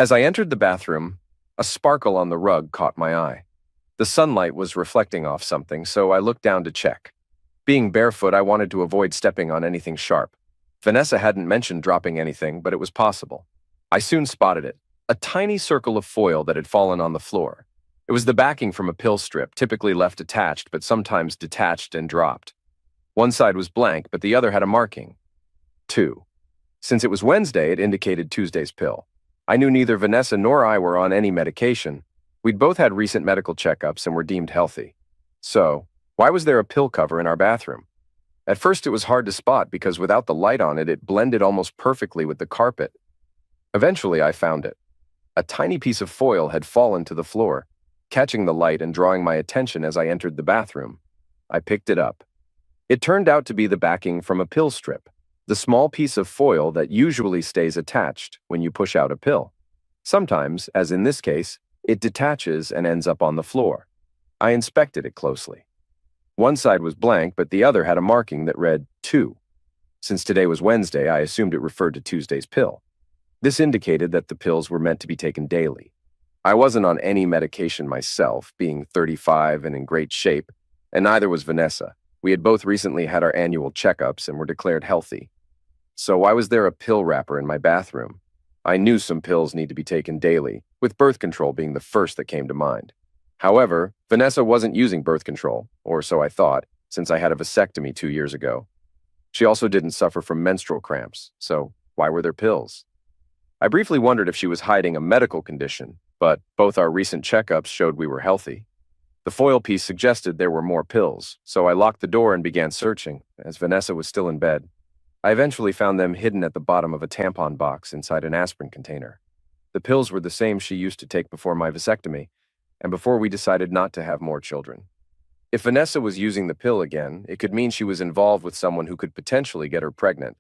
As I entered the bathroom, a sparkle on the rug caught my eye. The sunlight was reflecting off something, so I looked down to check. Being barefoot, I wanted to avoid stepping on anything sharp. Vanessa hadn't mentioned dropping anything, but it was possible. I soon spotted it, a tiny circle of foil that had fallen on the floor. It was the backing from a pill strip, typically left attached, but sometimes detached and dropped. One side was blank, but the other had a marking. 2. Since it was Wednesday, it indicated Tuesday's pill. I knew neither Vanessa nor I were on any medication. We'd both had recent medical checkups and were deemed healthy. So, why was there a pill cover in our bathroom? At first it was hard to spot because without the light on it, it blended almost perfectly with the carpet. Eventually I found it. A tiny piece of foil had fallen to the floor, catching the light and drawing my attention as I entered the bathroom. I picked it up. It turned out to be the backing from a pill strip, the small piece of foil that usually stays attached when you push out a pill. Sometimes, as in this case, it detaches and ends up on the floor. I inspected it closely. One side was blank, but the other had a marking that read 2. Since today was Wednesday, I assumed it referred to Tuesday's pill. This indicated that the pills were meant to be taken daily. I wasn't on any medication myself, being 35 and in great shape, and neither was Vanessa. We had both recently had our annual checkups and were declared healthy. So why was there a pill wrapper in my bathroom? I knew some pills need to be taken daily, with birth control being the first that came to mind. However, Vanessa wasn't using birth control, or so I thought, since I had a vasectomy 2 years ago. She also didn't suffer from menstrual cramps, so why were there pills? I briefly wondered if she was hiding a medical condition, but both our recent checkups showed we were healthy. The foil piece suggested there were more pills, so I locked the door and began searching, as Vanessa was still in bed. I eventually found them hidden at the bottom of a tampon box inside an aspirin container. The pills were the same she used to take before my vasectomy, and before we decided not to have more children. If Vanessa was using the pill again, it could mean she was involved with someone who could potentially get her pregnant,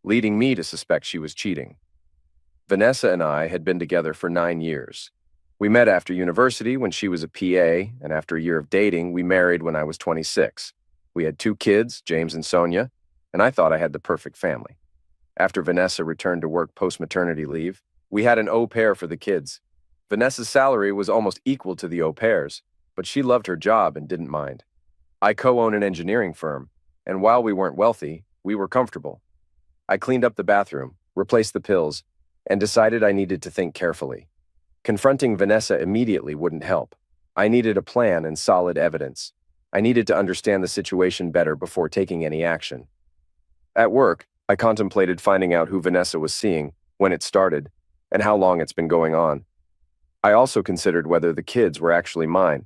leading me to suspect she was cheating. Vanessa and I had been together for 9 years. We met after university when she was a PA, and after a year of dating, we married when I was 26. We had 2 kids, James and Sonia, and I thought I had the perfect family. After Vanessa returned to work post-maternity leave, we had an au pair for the kids. Vanessa's salary was almost equal to the au pair's, but she loved her job and didn't mind. I co-own an engineering firm, and while we weren't wealthy, we were comfortable. I cleaned up the bathroom, replaced the pills, and decided I needed to think carefully. Confronting Vanessa immediately wouldn't help. I needed a plan and solid evidence. I needed to understand the situation better before taking any action. At work, I contemplated finding out who Vanessa was seeing, when it started, and how long it's been going on. I also considered whether the kids were actually mine.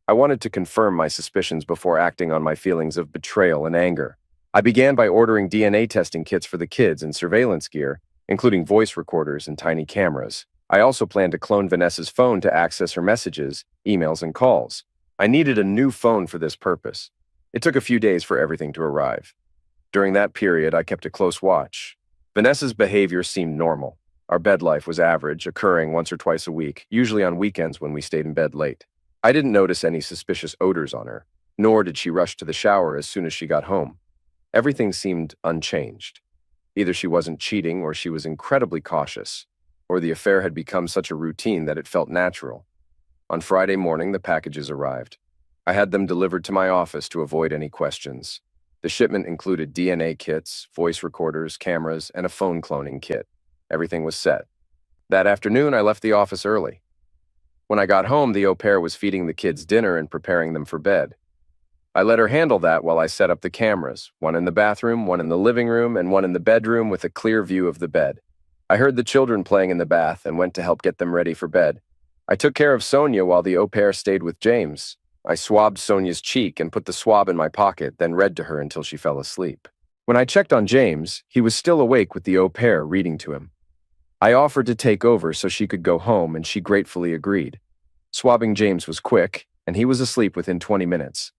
I wanted to confirm my suspicions before acting on my feelings of betrayal and anger. I began by ordering DNA testing kits for the kids and surveillance gear, including voice recorders and tiny cameras. I also planned to clone Vanessa's phone to access her messages, emails, and calls. I needed a new phone for this purpose. It took a few days for everything to arrive. During that period, I kept a close watch. Vanessa's behavior seemed normal. Our bed life was average, occurring once or twice a week, usually on weekends when we stayed in bed late. I didn't notice any suspicious odors on her, nor did she rush to the shower as soon as she got home. Everything seemed unchanged. Either she wasn't cheating or she was incredibly cautious, or the affair had become such a routine that it felt natural. On Friday morning, the packages arrived. I had them delivered to my office to avoid any questions. The shipment included DNA kits, voice recorders, cameras, and a phone cloning kit. Everything was set. That afternoon, I left the office early. When I got home, the au pair was feeding the kids dinner and preparing them for bed. I let her handle that while I set up the cameras, one in the bathroom, one in the living room, and one in the bedroom with a clear view of the bed. I heard the children playing in the bath and went to help get them ready for bed. I took care of Sonia while the au pair stayed with James. I swabbed Sonia's cheek and put the swab in my pocket, then read to her until she fell asleep. When I checked on James, he was still awake with the au pair reading to him. I offered to take over so she could go home, and she gratefully agreed. Swabbing James was quick, and he was asleep within 20 minutes.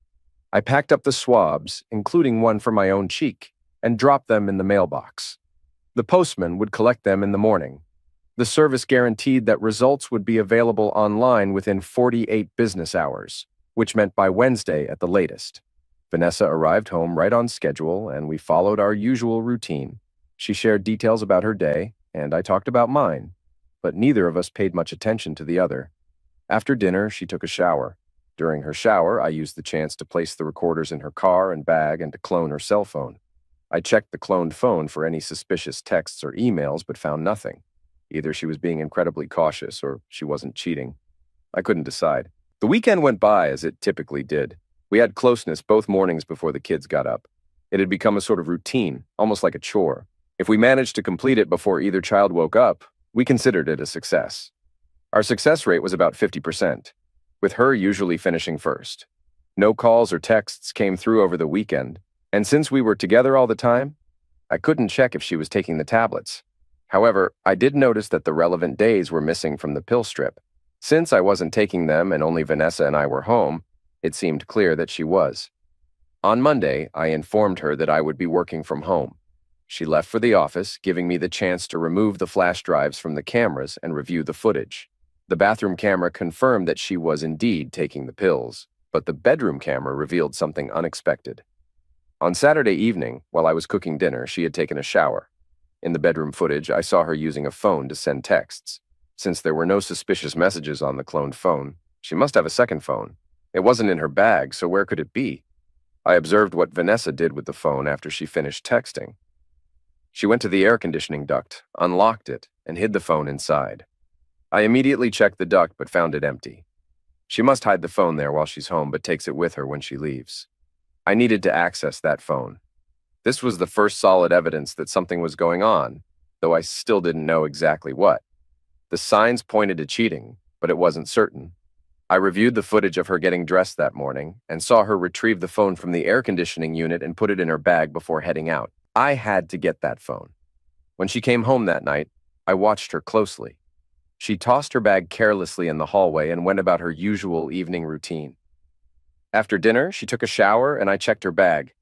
I packed up the swabs, including one for my own cheek, and dropped them in the mailbox. The postman would collect them in the morning. The service guaranteed that results would be available online within 48 business hours, which meant by Wednesday at the latest. Vanessa arrived home right on schedule, and we followed our usual routine. She shared details about her day, and I talked about mine. but neither of us paid much attention to the other. After dinner, she took a shower. During her shower, I used the chance to place the recorders in her car and bag and to clone her cell phone. I checked the cloned phone for any suspicious texts or emails, but found nothing. Either she was being incredibly cautious or she wasn't cheating. I couldn't decide. The weekend went by as it typically did. We had closeness both mornings before the kids got up. It had become a sort of routine, almost like a chore. If we managed to complete it before either child woke up, we considered it a success. Our success rate was about 50%, with her usually finishing first. No calls or texts came through over the weekend, and since we were together all the time, I couldn't check if she was taking the tablets. However, I did notice that the relevant days were missing from the pill strip. Since I wasn't taking them and only Vanessa and I were home, it seemed clear that she was. On Monday, I informed her that I would be working from home. She left for the office, giving me the chance to remove the flash drives from the cameras and review the footage. The bathroom camera confirmed that she was indeed taking the pills, but the bedroom camera revealed something unexpected. On Saturday evening, while I was cooking dinner, she had taken a shower. In the bedroom footage, I saw her using a phone to send texts. Since there were no suspicious messages on the cloned phone, she must have a second phone. It wasn't in her bag, so where could it be? I observed what Vanessa did with the phone after she finished texting. She went to the air conditioning duct, unlocked it, and hid the phone inside. I immediately checked the duct but found it empty. She must hide the phone there while she's home but takes it with her when she leaves. I needed to access that phone. This was the first solid evidence that something was going on, though I still didn't know exactly what. The signs pointed to cheating, but it wasn't certain. I reviewed the footage of her getting dressed that morning and saw her retrieve the phone from the air conditioning unit and put it in her bag before heading out. I had to get that phone. When she came home that night, I watched her closely. She tossed her bag carelessly in the hallway and went about her usual evening routine. After dinner, she took a shower and I checked her bag.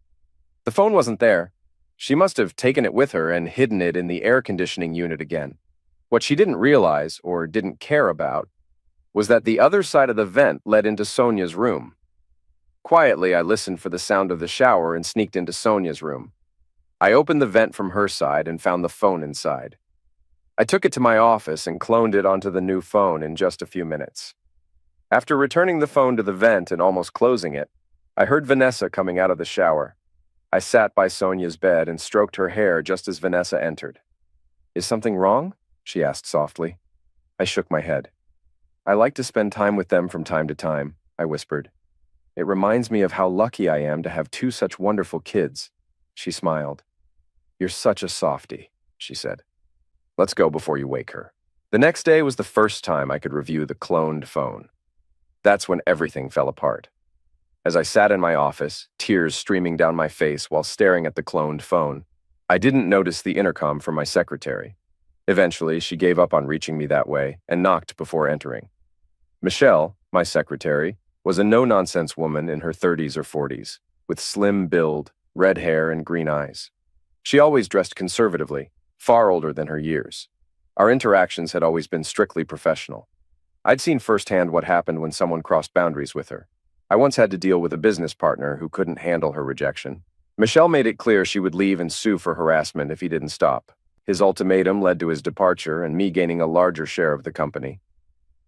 The phone wasn't there. She must have taken it with her and hidden it in the air conditioning unit again. What she didn't realize, or didn't care about, was that the other side of the vent led into Sonia's room. Quietly, I listened for the sound of the shower and sneaked into Sonia's room. I opened the vent from her side and found the phone inside. I took it to my office and cloned it onto the new phone in just a few minutes. After returning the phone to the vent and almost closing it, I heard Vanessa coming out of the shower. I sat by Sonia's bed and stroked her hair just as Vanessa entered. "Is something wrong?" she asked softly. I shook my head. "I like to spend time with them from time to time," I whispered. "It reminds me of how lucky I am to have two such wonderful kids." She smiled. "You're such a softie," she said. "Let's go before you wake her." The next day was the first time I could review the cloned phone. That's when everything fell apart. As I sat in my office, tears streaming down my face while staring at the cloned phone, I didn't notice the intercom from my secretary. Eventually, she gave up on reaching me that way and knocked before entering. Michelle, my secretary, was a no-nonsense woman in her 30s or 40s, with slim build, red hair, and green eyes. She always dressed conservatively, far older than her years. Our interactions had always been strictly professional. I'd seen firsthand what happened when someone crossed boundaries with her. I once had to deal with a business partner who couldn't handle her rejection. Michelle made it clear she would leave and sue for harassment if he didn't stop. His ultimatum led to his departure and me gaining a larger share of the company.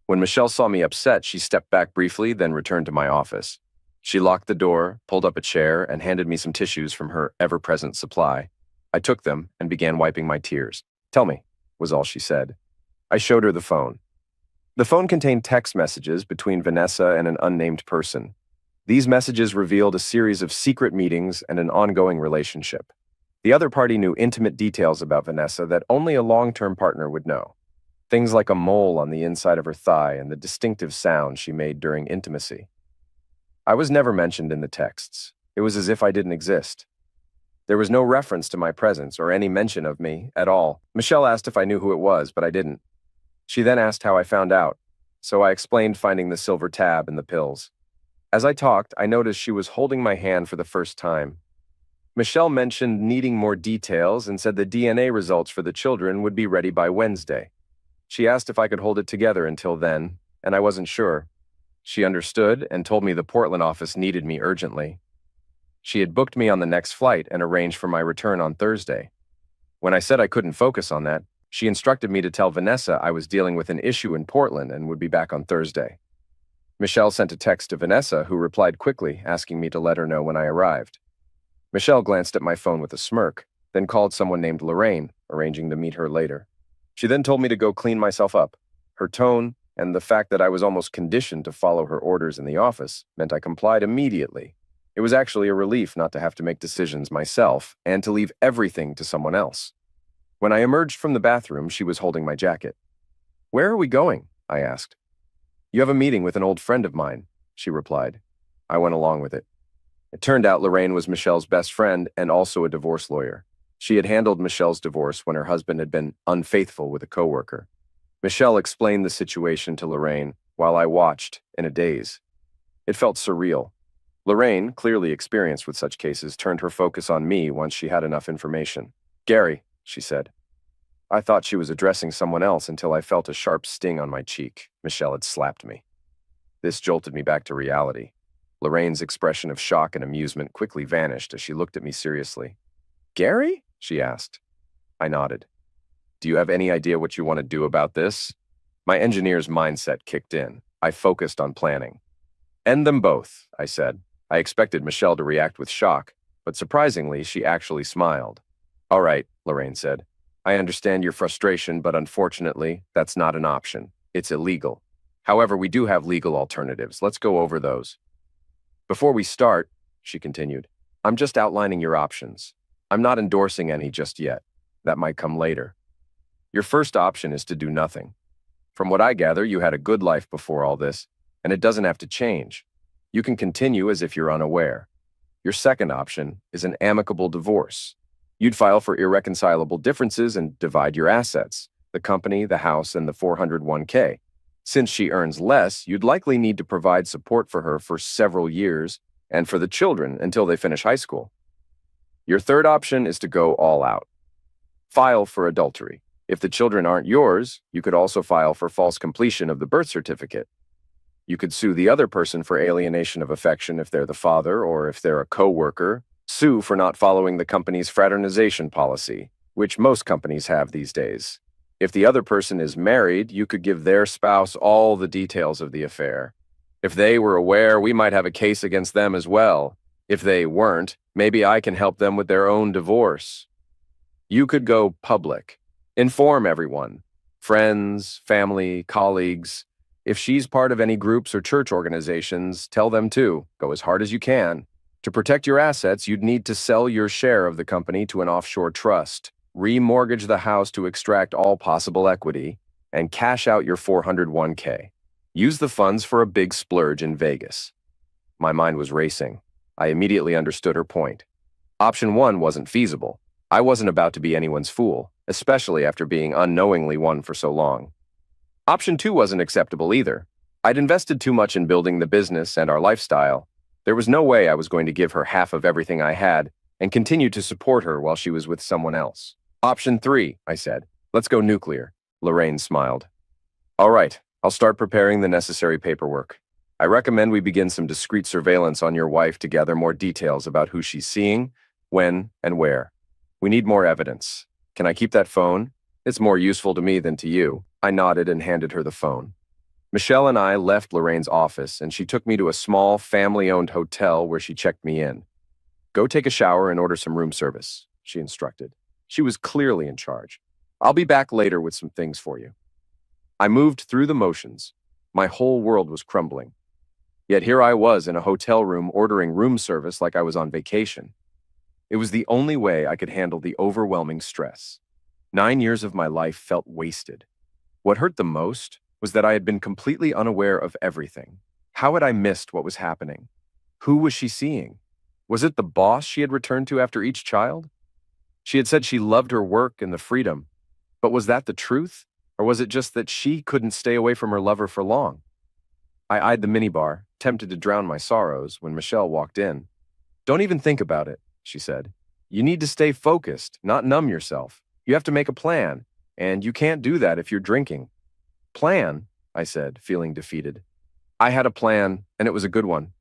When Michelle saw me upset, she stepped back briefly, then returned to my office. She locked the door, pulled up a chair, and handed me some tissues from her ever-present supply. I took them and began wiping my tears. "Tell me," was all she said. I showed her the phone. The phone contained text messages between Vanessa and an unnamed person. These messages revealed a series of secret meetings and an ongoing relationship. The other party knew intimate details about Vanessa that only a long-term partner would know. Things like a mole on the inside of her thigh and the distinctive sound she made during intimacy. I was never mentioned in the texts. It was as if I didn't exist. There was no reference to my presence or any mention of me at all. Michelle asked if I knew who it was, but I didn't. She then asked how I found out, so I explained finding the silver tab and the pills. As I talked, I noticed she was holding my hand for the first time. Michelle mentioned needing more details and said the DNA results for the children would be ready by Wednesday. She asked if I could hold it together until then, and I wasn't sure. She understood and told me the Portland office needed me urgently. She had booked me on the next flight and arranged for my return on Thursday. When I said I couldn't focus on that, She instructed me to tell Vanessa I was dealing with an issue in Portland and would be back on Thursday. Michelle sent a text to Vanessa, who replied quickly, asking me to let her know when I arrived. Michelle glanced at my phone with a smirk, then called someone named Lorraine, arranging to meet her later. She then told me to go clean myself up. Her tone, and the fact that I was almost conditioned to follow her orders in the office, meant I complied immediately. It was actually a relief not to have to make decisions myself and to leave everything to someone else. When I emerged from the bathroom, she was holding my jacket. "Where are we going?" I asked. "You have a meeting with an old friend of mine," she replied. I went along with it. It turned out Lorraine was Michelle's best friend and also a divorce lawyer. She had handled Michelle's divorce when her husband had been unfaithful with a coworker. Michelle explained the situation to Lorraine while I watched in a daze. It felt surreal. Lorraine, clearly experienced with such cases, turned her focus on me once she had enough information. "Gary," she said. I thought she was addressing someone else until I felt a sharp sting on my cheek. Michelle had slapped me. This jolted me back to reality. Lorraine's expression of shock and amusement quickly vanished as she looked at me seriously. "Gary?" she asked. I nodded. "Do you have any idea what you want to do about this?" My engineer's mindset kicked in. I focused on planning. "End them both," I said. I expected Michelle to react with shock, but surprisingly, she actually smiled. "All right," Lorraine said. "I understand your frustration, but unfortunately, that's not an option. It's illegal. However, we do have legal alternatives. Let's go over those." "Before we start," she continued, "I'm just outlining your options. I'm not endorsing any just yet. That might come later. Your first option is to do nothing. From what I gather, you had a good life before all this, and it doesn't have to change. You can continue as if you're unaware. Your second option is an amicable divorce. You'd file for irreconcilable differences and divide your assets, the company, the house, and the 401k. Since she earns less, you'd likely need to provide support for her for several years and for the children until they finish high school. Your third option is to go all out. File for adultery. If the children aren't yours, you could also file for false completion of the birth certificate. You could sue the other person for alienation of affection if they're the father, or if they're a co-worker, sue for not following the company's fraternization policy, which most companies have these days. If the other person is married, you could give their spouse all the details of the affair. If they were aware, we might have a case against them as well. If they weren't, maybe I can help them with their own divorce. You could go public. Inform everyone. Friends, family, colleagues. If she's part of any groups or church organizations, tell them too. Go as hard as you can. To protect your assets, you'd need to sell your share of the company to an offshore trust, remortgage the house to extract all possible equity, and cash out your 401k. Use the funds for a big splurge in Vegas. My mind was racing. I immediately understood her point. Option 1 wasn't feasible. I wasn't about to be anyone's fool, especially after being unknowingly one for so long. Option 2 wasn't acceptable either. I'd invested too much in building the business and our lifestyle. There was no way I was going to give her half of everything I had and continue to support her while she was with someone else. Option 3, I said. Let's go nuclear. Lorraine smiled. All right, I'll start preparing the necessary paperwork. I recommend we begin some discreet surveillance on your wife to gather more details about who she's seeing, when, and where. We need more evidence. Can I keep that phone? It's more useful to me than to you. I nodded and handed her the phone. Michelle and I left Lorraine's office, and she took me to a small, family-owned hotel where she checked me in. "Go take a shower and order some room service," she instructed. She was clearly in charge. "I'll be back later with some things for you." I moved through the motions. My whole world was crumbling. Yet here I was in a hotel room ordering room service like I was on vacation. It was the only way I could handle the overwhelming stress. 9 years of my life felt wasted. What hurt the most was that I had been completely unaware of everything. How had I missed what was happening? Who was she seeing? Was it the boss she had returned to after each child? She had said she loved her work and the freedom, but was that the truth? Or was it just that she couldn't stay away from her lover for long? I eyed the minibar, tempted to drown my sorrows, when Michelle walked in. "Don't even think about it," she said. "You need to stay focused, not numb yourself. You have to make a plan, and you can't do that if you're drinking." "Plan?" I said, feeling defeated. I had a plan, and it was a good one.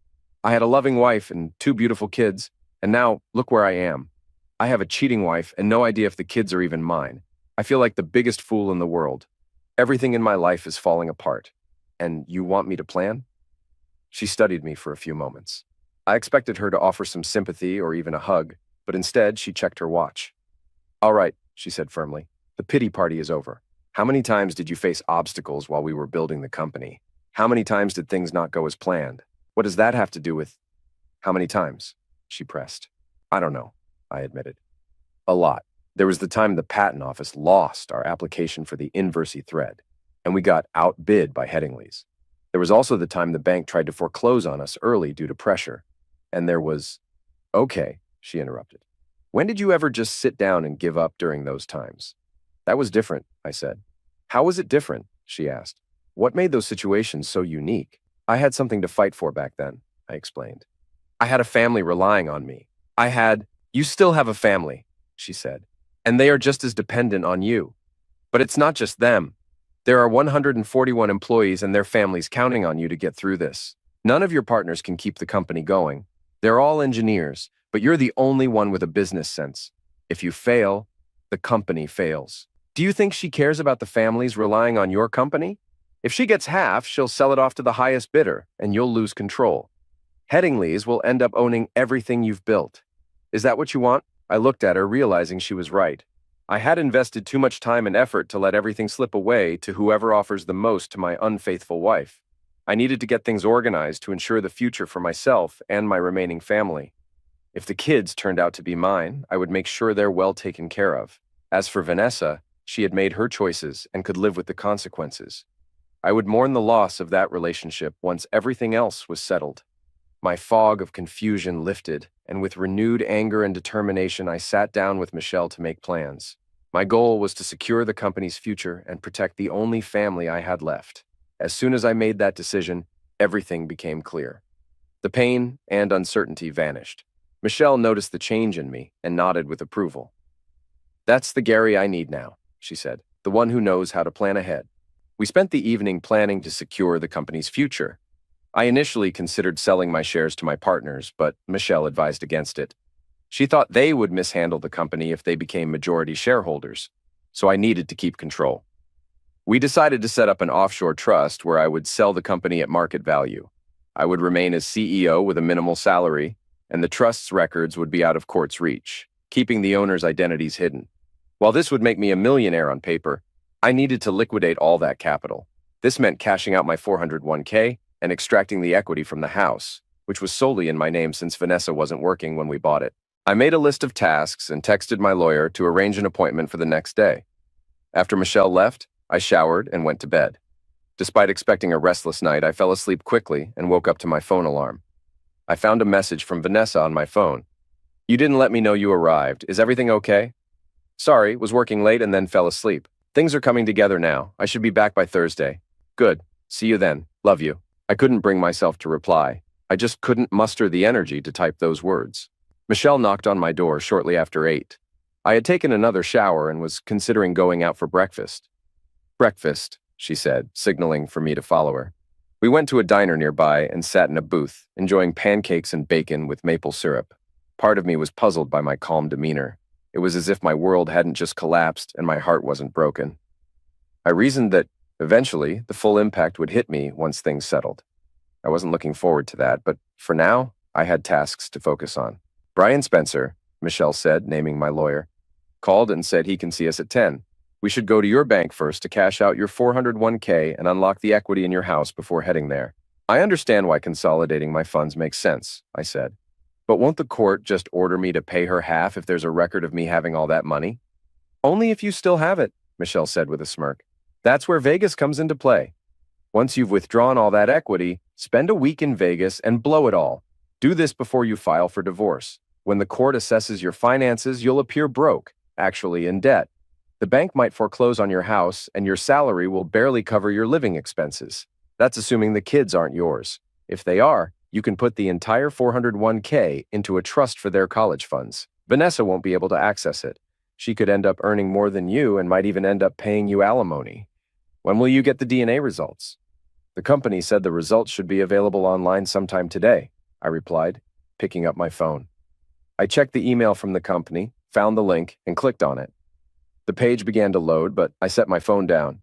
I had a loving wife and 2 beautiful kids, and now look where I am. I have a cheating wife and no idea if the kids are even mine. I feel like the biggest fool in the world. Everything in my life is falling apart. And you want me to plan? She studied me for a few moments. I expected her to offer some sympathy or even a hug, but instead she checked her watch. All right, she said firmly. The pity party is over. How many times did you face obstacles while we were building the company? How many times did things not go as planned? What does that have to do with... How many times? She pressed. I don't know, I admitted. A lot. There was the time the patent office lost our application for the inversey thread, and we got outbid by Headingley's. There was also the time the bank tried to foreclose on us early due to pressure. And there was... Okay, she interrupted. When did you ever just sit down and give up during those times? That was different, I said. How was it different? She asked. What made those situations so unique? I had something to fight for back then, I explained. I had a family relying on me. You still have a family, she said, and they are just as dependent on you. But it's not just them. There are 141 employees and their families counting on you to get through this. None of your partners can keep the company going. They're all engineers, but you're the only one with a business sense. If you fail, the company fails. Do you think she cares about the families relying on your company? If she gets half, she'll sell it off to the highest bidder, and you'll lose control. Headingley's will end up owning everything you've built. Is that what you want? I looked at her, realizing she was right. I had invested too much time and effort to let everything slip away to whoever offers the most to my unfaithful wife. I needed to get things organized to ensure the future for myself and my remaining family. If the kids turned out to be mine, I would make sure they're well taken care of. As for Vanessa, she had made her choices and could live with the consequences. I would mourn the loss of that relationship once everything else was settled. My fog of confusion lifted, and with renewed anger and determination, I sat down with Michelle to make plans. My goal was to secure the company's future and protect the only family I had left. As soon as I made that decision, everything became clear. The pain and uncertainty vanished. Michelle noticed the change in me and nodded with approval. That's the Gary I need now, she said, the one who knows how to plan ahead. We spent the evening planning to secure the company's future. I initially considered selling my shares to my partners, but Michelle advised against it. She thought they would mishandle the company if they became majority shareholders, so I needed to keep control. We decided to set up an offshore trust where I would sell the company at market value. I would remain as CEO with a minimal salary, and the trust's records would be out of court's reach, keeping the owners' identities hidden. While this would make me a millionaire on paper, I needed to liquidate all that capital. This meant cashing out my 401k and extracting the equity from the house, which was solely in my name since Vanessa wasn't working when we bought it. I made a list of tasks and texted my lawyer to arrange an appointment for the next day. After Michelle left, I showered and went to bed. Despite expecting a restless night, I fell asleep quickly and woke up to my phone alarm. I found a message from Vanessa on my phone. You didn't let me know you arrived. Is everything okay? Sorry, was working late and then fell asleep. Things are coming together now. I should be back by Thursday. Good. See you then. Love you. I couldn't bring myself to reply. I just couldn't muster the energy to type those words. Michelle knocked on my door shortly after 8. I had taken another shower and was considering going out for breakfast. Breakfast, she said, signaling for me to follow her. We went to a diner nearby and sat in a booth, enjoying pancakes and bacon with maple syrup. Part of me was puzzled by my calm demeanor. It was as if my world hadn't just collapsed and my heart wasn't broken. I reasoned that, eventually, the full impact would hit me once things settled. I wasn't looking forward to that, but for now, I had tasks to focus on. Brian Spencer, Michelle said, naming my lawyer, called and said he can see us at 10. We should go to your bank first to cash out your 401k and unlock the equity in your house before heading there. I understand why consolidating my funds makes sense, I said. But won't the court just order me to pay her half if there's a record of me having all that money? Only if you still have it, Michelle said with a smirk. That's where Vegas comes into play. Once you've withdrawn all that equity, spend a week in Vegas and blow it all. Do this before you file for divorce. When the court assesses your finances, you'll appear broke, actually in debt. The bank might foreclose on your house, and your salary will barely cover your living expenses. That's assuming the kids aren't yours. If they are, you can put the entire 401k into a trust for their college funds. Vanessa won't be able to access it. She could end up earning more than you and might even end up paying you alimony. When will you get the DNA results? The company said the results should be available online sometime today, I replied, picking up my phone. I checked the email from the company, found the link, and clicked on it. The page began to load, but I set my phone down.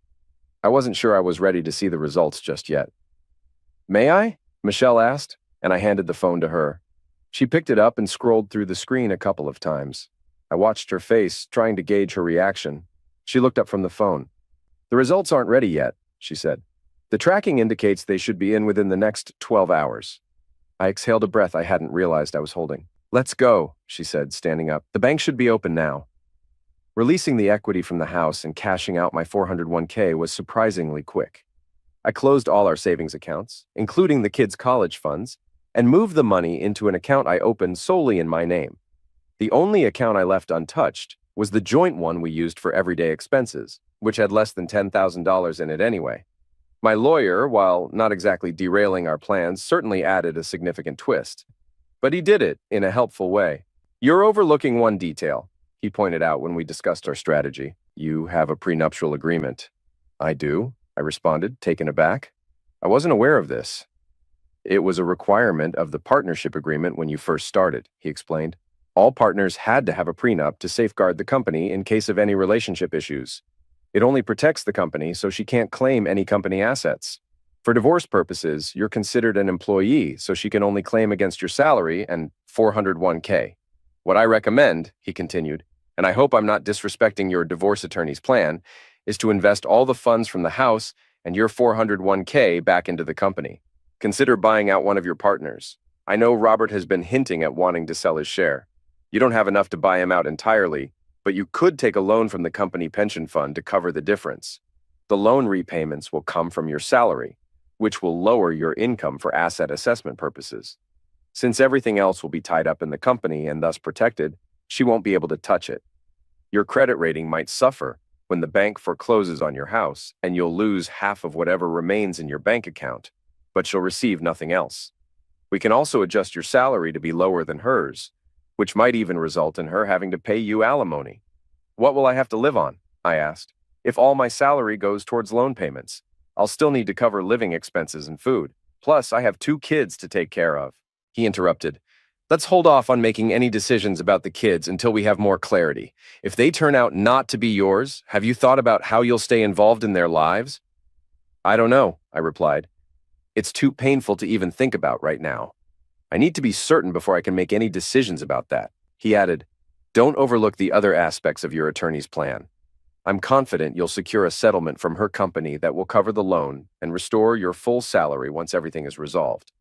I wasn't sure I was ready to see the results just yet. "May I?" Michelle asked, and I handed the phone to her. She picked it up and scrolled through the screen a couple of times. I watched her face, trying to gauge her reaction. She looked up from the phone. "The results aren't ready yet," she said. "The tracking indicates they should be in within the next 12 hours. I exhaled a breath I hadn't realized I was holding. "Let's go," she said, standing up. "The bank should be open now." Releasing the equity from the house and cashing out my 401k was surprisingly quick. I closed all our savings accounts, including the kids' college funds, and moved the money into an account I opened solely in my name. The only account I left untouched was the joint one we used for everyday expenses, which had less than $10,000 in it anyway. My lawyer, while not exactly derailing our plans, certainly added a significant twist. But he did it in a helpful way. "You're overlooking one detail," he pointed out when we discussed our strategy. "You have a prenuptial agreement." "I do," I responded, taken aback. "I wasn't aware of this." "It was a requirement of the partnership agreement when you first started," he explained. "All partners had to have a prenup to safeguard the company in case of any relationship issues. It only protects the company so she can't claim any company assets. For divorce purposes, you're considered an employee, so she can only claim against your salary and 401k. What I recommend," he continued, "and I hope I'm not disrespecting your divorce attorney's plan, is to invest all the funds from the house and your 401k back into the company. Consider buying out one of your partners. I know Robert has been hinting at wanting to sell his share. You don't have enough to buy him out entirely, but you could take a loan from the company pension fund to cover the difference. The loan repayments will come from your salary, which will lower your income for asset assessment purposes. Since everything else will be tied up in the company and thus protected, she won't be able to touch it. Your credit rating might suffer when the bank forecloses on your house, and you'll lose half of whatever remains in your bank account, but she'll receive nothing else. We can also adjust your salary to be lower than hers, which might even result in her having to pay you alimony." "What will I have to live on?" I asked. "If all my salary goes towards loan payments, I'll still need to cover living expenses and food. Plus, I have 2 kids to take care of." He interrupted. "Let's hold off on making any decisions about the kids until we have more clarity. If they turn out not to be yours, have you thought about how you'll stay involved in their lives?" "I don't know," I replied. "It's too painful to even think about right now. I need to be certain before I can make any decisions about that." He added, "Don't overlook the other aspects of your attorney's plan. I'm confident you'll secure a settlement from her company that will cover the loan and restore your full salary once everything is resolved.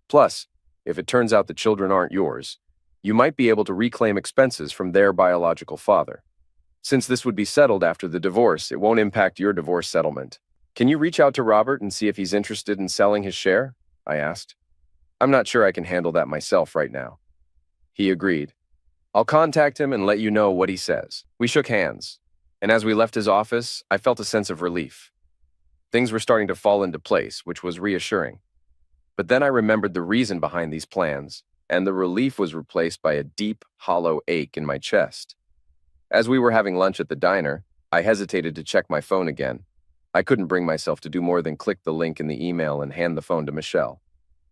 Plus, if it turns out the children aren't yours, you might be able to reclaim expenses from their biological father. Since this would be settled after the divorce, it won't impact your divorce settlement. Can you reach out to Robert and see if he's interested in selling his share?" I asked. "I'm not sure I can handle that myself right now." He agreed. "I'll contact him and let you know what he says." We shook hands, and as we left his office, I felt a sense of relief. Things were starting to fall into place, which was reassuring. But then I remembered the reason behind these plans, and the relief was replaced by a deep, hollow ache in my chest. As we were having lunch at the diner, I hesitated to check my phone again. I couldn't bring myself to do more than click the link in the email and hand the phone to Michelle.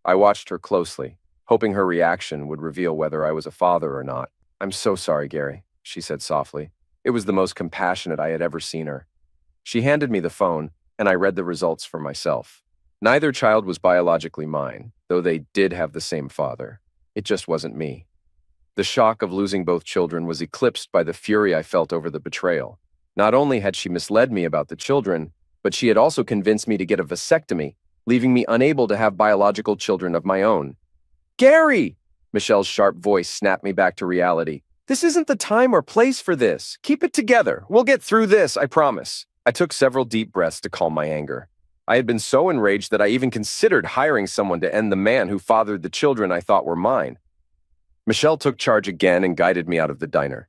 I watched her closely, hoping her reaction would reveal whether I was a father or not. "I'm so sorry, Gary," she said softly. It was the most compassionate I had ever seen her. She handed me the phone, and I read the results for myself. Neither child was biologically mine, though they did have the same father. It just wasn't me. The shock of losing both children was eclipsed by the fury I felt over the betrayal. Not only had she misled me about the children, but she had also convinced me to get a vasectomy, leaving me unable to have biological children of my own. "Gary!" Michelle's sharp voice snapped me back to reality. "This isn't the time or place for this. Keep it together. We'll get through this, I promise." I took several deep breaths to calm my anger. I had been so enraged that I even considered hiring someone to end the man who fathered the children I thought were mine. Michelle took charge again and guided me out of the diner.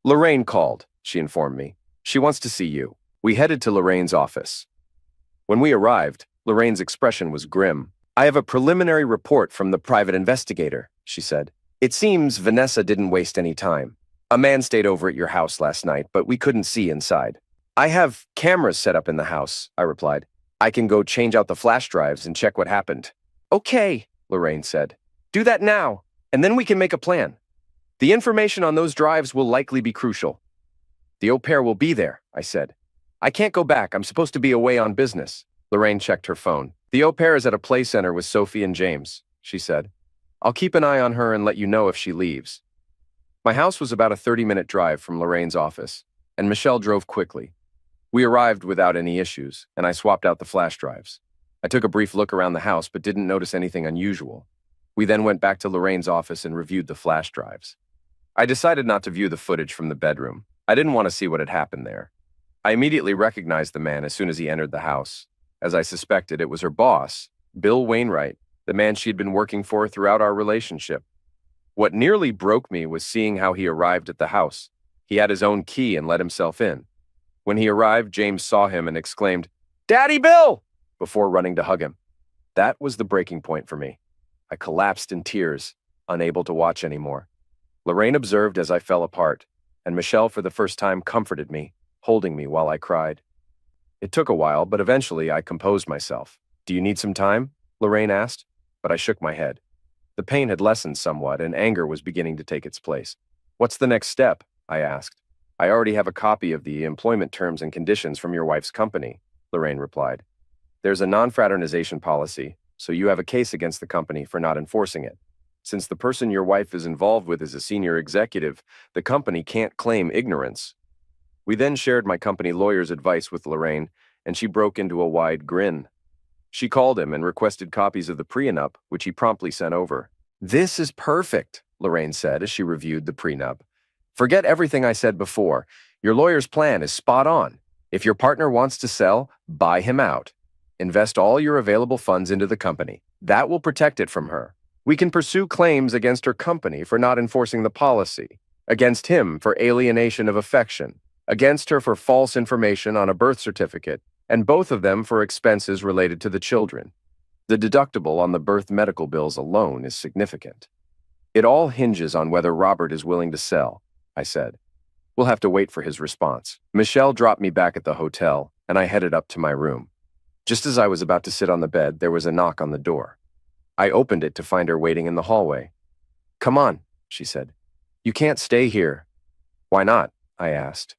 "Lorraine called," she informed me. "She wants to see you." We headed to Lorraine's office. When we arrived, Lorraine's expression was grim. "I have a preliminary report from the private investigator," she said. "It seems Vanessa didn't waste any time. A man stayed over at your house last night, but we couldn't see inside." "I have cameras set up in the house," I replied. "I can go change out the flash drives and check what happened." "Okay," Lorraine said. "Do that now, and then we can make a plan. The information on those drives will likely be crucial." The au pair will be there, I said. I can't go back. I'm supposed to be away on business. Lorraine checked her phone. The au pair is at a play center with Sophie and James, she said. I'll keep an eye on her and let you know if she leaves. My house was about a 30-minute drive from Lorraine's office, and Michelle drove quickly. We arrived without any issues, and I swapped out the flash drives. I took a brief look around the house but didn't notice anything unusual. We then went back to Lorraine's office and reviewed the flash drives. I decided not to view the footage from the bedroom. I didn't want to see what had happened there. I immediately recognized the man as soon as he entered the house. As I suspected, it was her boss, Bill Wainwright, the man she had been working for throughout our relationship. What nearly broke me was seeing how he arrived at the house. He had his own key and let himself in. When he arrived, James saw him and exclaimed, "Daddy Bill!" before running to hug him. That was the breaking point for me. I collapsed in tears, unable to watch anymore. Lorraine observed as I fell apart, and Michelle for the first time comforted me, holding me while I cried. It took a while, but eventually I composed myself. "Do you need some time?" Lorraine asked, but I shook my head. The pain had lessened somewhat, and anger was beginning to take its place. "What's the next step?" I asked. "I already have a copy of the employment terms and conditions from your wife's company," Lorraine replied. "There's a non-fraternization policy, so you have a case against the company for not enforcing it. Since the person your wife is involved with is a senior executive, the company can't claim ignorance." We then shared my company lawyer's advice with Lorraine, and she broke into a wide grin. She called him and requested copies of the prenup, which he promptly sent over. "This is perfect," Lorraine said as she reviewed the prenup. "Forget everything I said before. Your lawyer's plan is spot on. If your partner wants to sell, buy him out. Invest all your available funds into the company. That will protect it from her. We can pursue claims against her company for not enforcing the policy, against him for alienation of affection, against her for false information on a birth certificate, and both of them for expenses related to the children. The deductible on the birth medical bills alone is significant. It all hinges on whether Robert is willing to sell," I said. "We'll have to wait for his response." Michelle dropped me back at the hotel, and I headed up to my room. Just as I was about to sit on the bed, there was a knock on the door. I opened it to find her waiting in the hallway. "Come on," she said. "You can't stay here." "Why not?" I asked.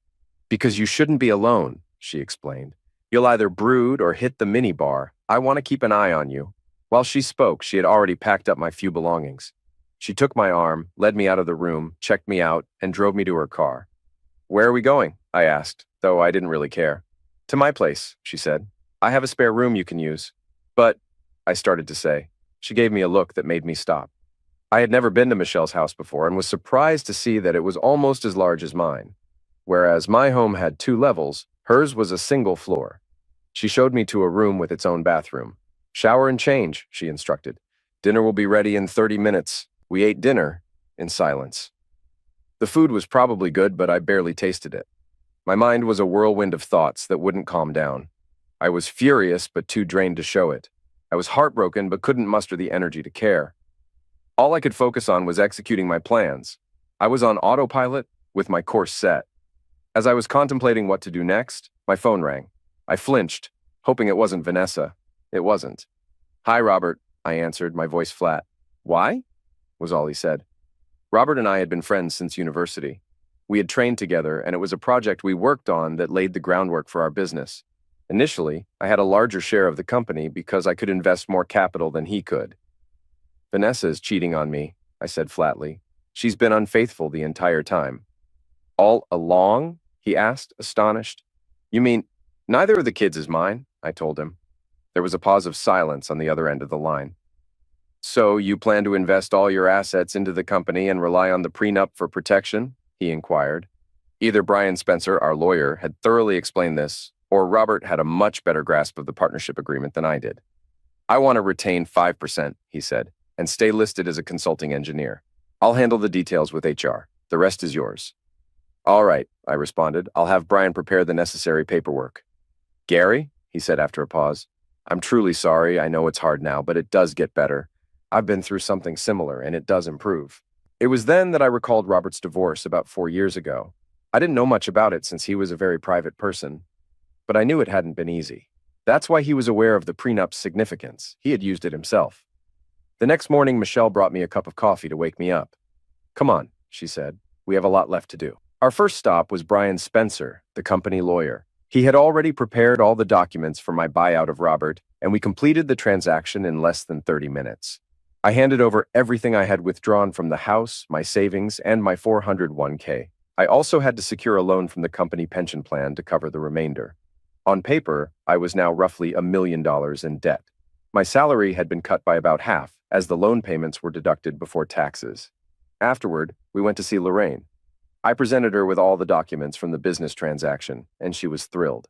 "Because you shouldn't be alone," she explained. "You'll either brood or hit the minibar. I want to keep an eye on you." While she spoke, she had already packed up my few belongings. She took my arm, led me out of the room, checked me out, and drove me to her car. "Where are we going?" I asked, though I didn't really care. "To my place," she said. "I have a spare room you can use." "But," I started to say. She gave me a look that made me stop. I had never been to Michelle's house before and was surprised to see that it was almost as large as mine. Whereas my home had 2 levels, hers was a single floor. She showed me to a room with its own bathroom. "Shower and change," she instructed. "Dinner will be ready in 30 minutes. We ate dinner in silence. The food was probably good, but I barely tasted it. My mind was a whirlwind of thoughts that wouldn't calm down. I was furious, but too drained to show it. I was heartbroken, but couldn't muster the energy to care. All I could focus on was executing my plans. I was on autopilot with my course set. As I was contemplating what to do next, my phone rang. I flinched, hoping it wasn't Vanessa. It wasn't. "Hi, Robert," I answered, my voice flat. "Why?" was all he said. Robert and I had been friends since university. We had trained together, and it was a project we worked on that laid the groundwork for our business. Initially, I had a larger share of the company because I could invest more capital than he could. "Vanessa is cheating on me," I said flatly. "She's been unfaithful the entire time." "All along?" he asked, astonished. "You mean, neither of the kids is mine?" I told him. There was a pause of silence on the other end of the line. "So you plan to invest all your assets into the company and rely on the prenup for protection?" he inquired. Either Brian Spencer, our lawyer, had thoroughly explained this, or Robert had a much better grasp of the partnership agreement than I did. "I want to retain 5%, he said, "and stay listed as a consulting engineer. I'll handle the details with HR. The rest is yours." "All right," I responded. "I'll have Brian prepare the necessary paperwork." "Gary," he said after a pause, "I'm truly sorry. I know it's hard now, but it does get better. I've been through something similar, and it does improve." It was then that I recalled Robert's divorce about 4 years ago. I didn't know much about it since he was a very private person, but I knew it hadn't been easy. That's why he was aware of the prenup's significance. He had used it himself. The next morning, Michelle brought me a cup of coffee to wake me up. "Come on," she said. "We have a lot left to do." Our first stop was Brian Spencer, the company lawyer. He had already prepared all the documents for my buyout of Robert, and we completed the transaction in less than 30 minutes. I handed over everything I had withdrawn from the house, my savings, and my 401k. I also had to secure a loan from the company pension plan to cover the remainder. On paper, I was now roughly $1 million in debt. My salary had been cut by about half, as the loan payments were deducted before taxes. Afterward, we went to see Lorraine. I presented her with all the documents from the business transaction, and she was thrilled.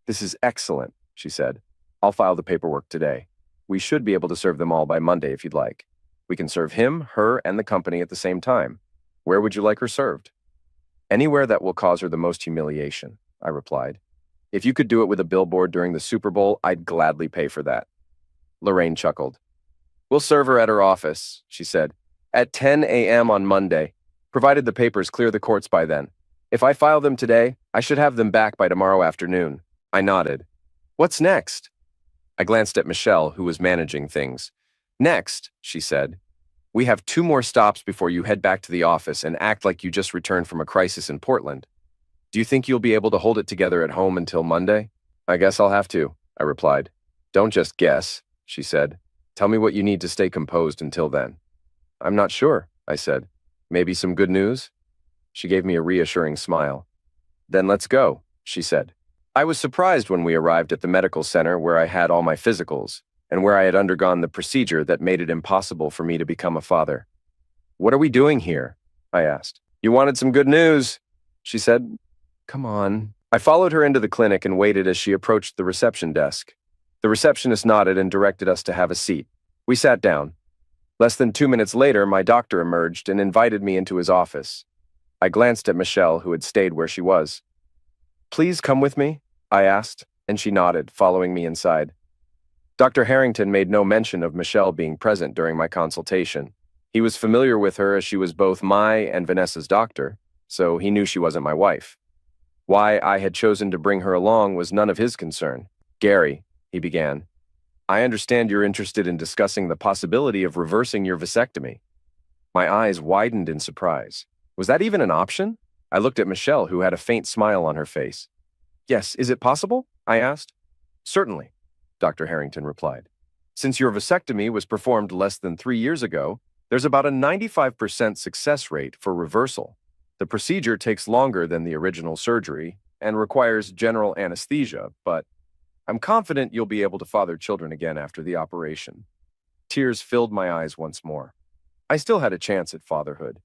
"This is excellent," she said. "I'll file the paperwork today. We should be able to serve them all by Monday if you'd like. We can serve him, her, and the company at the same time. Where would you like her served?" "Anywhere that will cause her the most humiliation," I replied. "If you could do it with a billboard during the Super Bowl, I'd gladly pay for that." Lorraine chuckled. "We'll serve her at her office," she said, "at 10 a.m. on Monday, provided the papers clear the courts by then. If I file them today, I should have them back by tomorrow afternoon." I nodded. "What's next?" I glanced at Michelle, who was managing things. "Next," she said, "we have 2 more stops before you head back to the office and act like you just returned from a crisis in Portland. Do you think you'll be able to hold it together at home until Monday?" "I guess I'll have to," I replied. "Don't just guess," she said. "Tell me what you need to stay composed until then." "I'm not sure," I said. "Maybe some good news?" She gave me a reassuring smile. "Then let's go," she said. I was surprised when we arrived at the medical center where I had all my physicals, and where I had undergone the procedure that made it impossible for me to become a father. "What are we doing here?" I asked. "You wanted some good news," she said. "Come on." I followed her into the clinic and waited as she approached the reception desk. The receptionist nodded and directed us to have a seat. We sat down. Less than 2 minutes later, my doctor emerged and invited me into his office. I glanced at Michelle, who had stayed where she was. "Please come with me?" I asked, and she nodded, following me inside. Dr. Harrington made no mention of Michelle being present during my consultation. He was familiar with her as she was both my and Vanessa's doctor, so he knew she wasn't my wife. Why I had chosen to bring her along was none of his concern. "Gary," he began, "I understand you're interested in discussing the possibility of reversing your vasectomy." My eyes widened in surprise. Was that even an option? I looked at Michelle, who had a faint smile on her face. "Yes, is it possible?" I asked. "Certainly," Dr. Harrington replied. "Since your vasectomy was performed less than 3 years ago, there's about a 95% success rate for reversal. The procedure takes longer than the original surgery and requires general anesthesia, but I'm confident you'll be able to father children again after the operation." Tears filled my eyes once more. I still had a chance at fatherhood.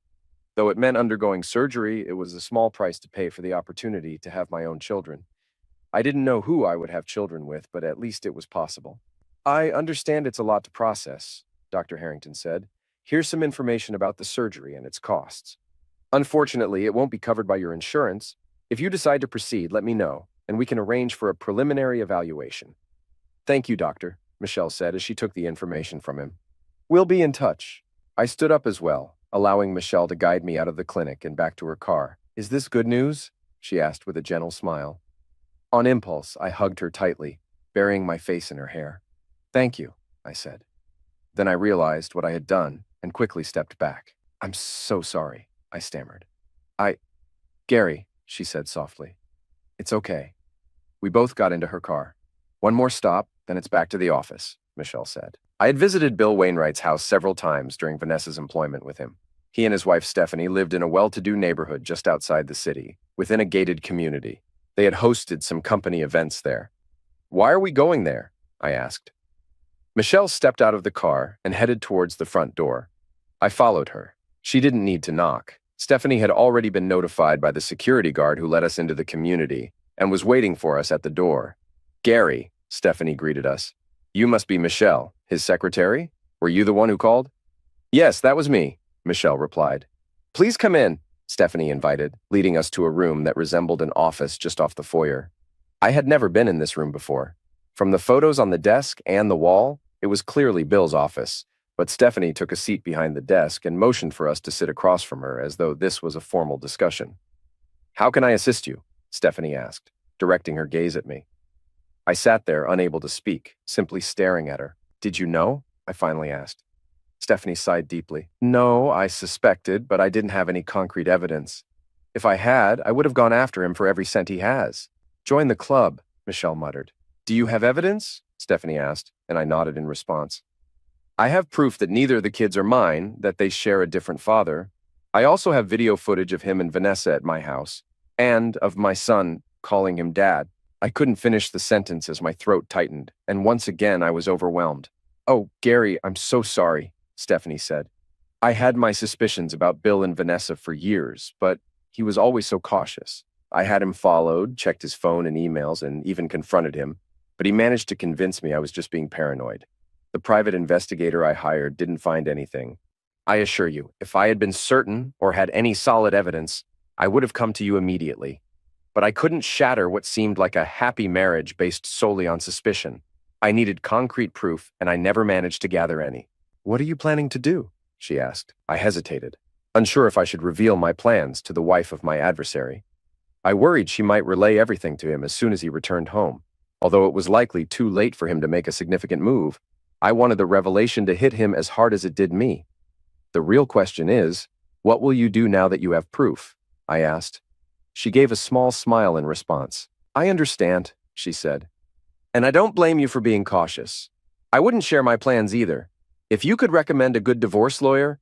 Though it meant undergoing surgery, it was a small price to pay for the opportunity to have my own children. I didn't know who I would have children with, but at least it was possible. "I understand it's a lot to process," Dr. Harrington said. "Here's some information about the surgery and its costs. Unfortunately, it won't be covered by your insurance. If you decide to proceed, let me know, and we can arrange for a preliminary evaluation." "Thank you, doctor," Michelle said as she took the information from him. "We'll be in touch." I stood up as well, allowing Michelle to guide me out of the clinic and back to her car. "Is this good news?" she asked with a gentle smile. On impulse, I hugged her tightly, burying my face in her hair. "Thank you," I said. Then I realized what I had done and quickly stepped back. "I'm so sorry," I stammered. Gary," she said softly. "It's okay." We both got into her car. "One more stop, then it's back to the office," Michelle said. I had visited Bill Wainwright's house several times during Vanessa's employment with him. He and his wife Stephanie lived in a well-to-do neighborhood just outside the city, within a gated community. They had hosted some company events there. "Why are we going there?" I asked. Michelle stepped out of the car and headed towards the front door. I followed her. She didn't need to knock. Stephanie had already been notified by the security guard who let us into the community and was waiting for us at the door. "Gary," Stephanie greeted us. "You must be Michelle, his secretary? Were you the one who called?" "Yes, that was me," Michelle replied. "Please come in," Stephanie invited, leading us to a room that resembled an office just off the foyer. I had never been in this room before. From the photos on the desk and the wall, it was clearly Bill's office, but Stephanie took a seat behind the desk and motioned for us to sit across from her as though this was a formal discussion. "How can I assist you?" Stephanie asked, directing her gaze at me. I sat there, unable to speak, simply staring at her. "Did you know?" I finally asked. Stephanie sighed deeply. "No, I suspected, but I didn't have any concrete evidence." If I had, I would have gone after him for every cent he has. Join the club, Michelle muttered. Do you have evidence? Stephanie asked, and I nodded in response. I have proof that neither of the kids are mine, that they share a different father. I also have video footage of him and Vanessa at my house, and of my son calling him dad. I couldn't finish the sentence as my throat tightened, and once again I was overwhelmed. Oh, Gary, I'm so sorry, Stephanie said. I had my suspicions about Bill and Vanessa for years, but he was always so cautious. I had him followed, checked his phone and emails, and even confronted him, but he managed to convince me I was just being paranoid. The private investigator I hired didn't find anything. I assure you, if I had been certain or had any solid evidence, I would have come to you immediately. But I couldn't shatter what seemed like a happy marriage based solely on suspicion. I needed concrete proof, and I never managed to gather any. What are you planning to do? She asked. I hesitated, unsure if I should reveal my plans to the wife of my adversary. I worried she might relay everything to him as soon as he returned home. Although it was likely too late for him to make a significant move, I wanted the revelation to hit him as hard as it did me. The real question is, what will you do now that you have proof? I asked. She gave a small smile in response. I understand, she said. And I don't blame you for being cautious. I wouldn't share my plans either. If you could recommend a good divorce lawyer,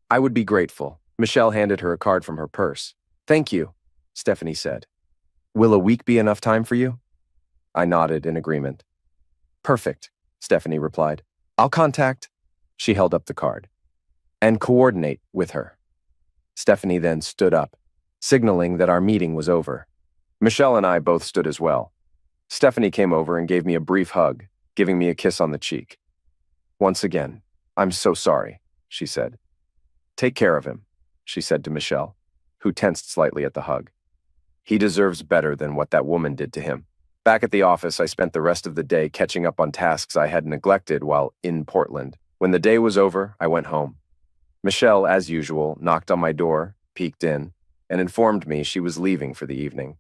I would be grateful. Michelle handed her a card from her purse. Thank you, Stephanie said. Will a week be enough time for you? I nodded in agreement. Perfect, Stephanie replied. I'll contact. She held up the card. And coordinate with her. Stephanie then stood up, signaling that our meeting was over. Michelle and I both stood as well. Stephanie came over and gave me a brief hug, giving me a kiss on the cheek. Once again, I'm so sorry, she said. Take care of him, she said to Michelle, who tensed slightly at the hug. He deserves better than what that woman did to him. Back at the office, I spent the rest of the day catching up on tasks I had neglected while in Portland. When the day was over, I went home. Michelle, as usual, knocked on my door, peeked in, and informed me she was leaving for the evening.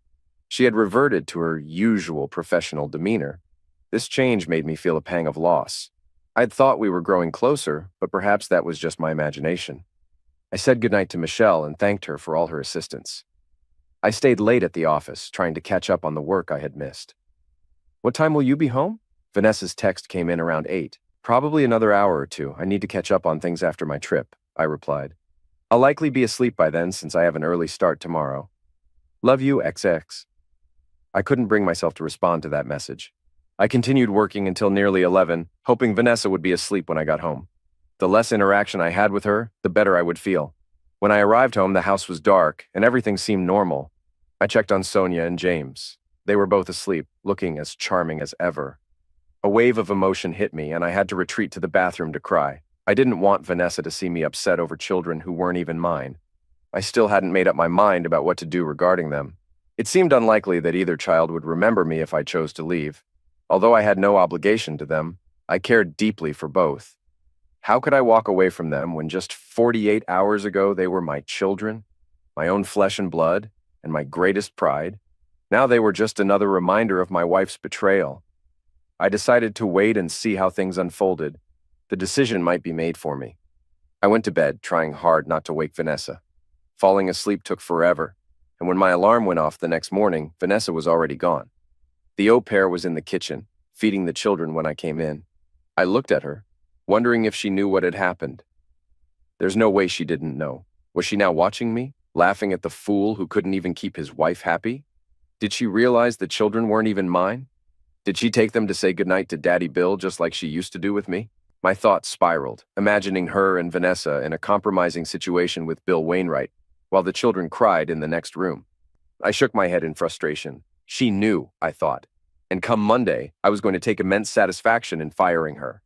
She had reverted to her usual professional demeanor. This change made me feel a pang of loss. I'd thought we were growing closer, but perhaps that was just my imagination. I said goodnight to Michelle and thanked her for all her assistance. I stayed late at the office, trying to catch up on the work I had missed. What time will you be home? Vanessa's text came in around 8. Probably another hour or two. I need to catch up on things after my trip, I replied. I'll likely be asleep by then since I have an early start tomorrow. Love you, XX. I couldn't bring myself to respond to that message. I continued working until nearly 11, hoping Vanessa would be asleep when I got home. The less interaction I had with her, the better I would feel. When I arrived home, the house was dark, and everything seemed normal. I checked on Sonia and James. They were both asleep, looking as charming as ever. A wave of emotion hit me, and I had to retreat to the bathroom to cry. I didn't want Vanessa to see me upset over children who weren't even mine. I still hadn't made up my mind about what to do regarding them. It seemed unlikely that either child would remember me if I chose to leave. Although I had no obligation to them, I cared deeply for both. How could I walk away from them when just 48 hours ago they were my children, my own flesh and blood, and my greatest pride? Now they were just another reminder of my wife's betrayal. I decided to wait and see how things unfolded. The decision might be made for me. I went to bed, trying hard not to wake Vanessa. Falling asleep took forever, and when my alarm went off the next morning, Vanessa was already gone. The au pair was in the kitchen, feeding the children when I came in. I looked at her, wondering if she knew what had happened. There's no way she didn't know. Was she now watching me, laughing at the fool who couldn't even keep his wife happy? Did she realize the children weren't even mine? Did she take them to say goodnight to Daddy Bill just like she used to do with me? My thoughts spiraled, imagining her and Vanessa in a compromising situation with Bill Wainwright, while the children cried in the next room. I shook my head in frustration. She knew, I thought, and come Monday, I was going to take immense satisfaction in firing her.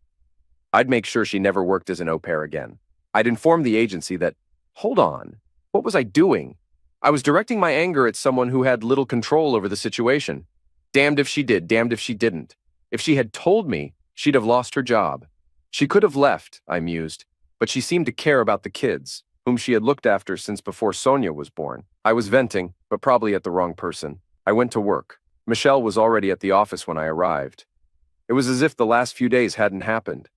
I'd make sure she never worked as an au pair again. I'd inform the agency that, hold on, what was I doing? I was directing my anger at someone who had little control over the situation. Damned if she did, damned if she didn't. If she had told me, she'd have lost her job. She could have left, I mused, but she seemed to care about the kids, whom she had looked after since before Sonia was born. I was venting, but probably at the wrong person. I went to work. Michelle was already at the office when I arrived. It was as if the last few days hadn't happened.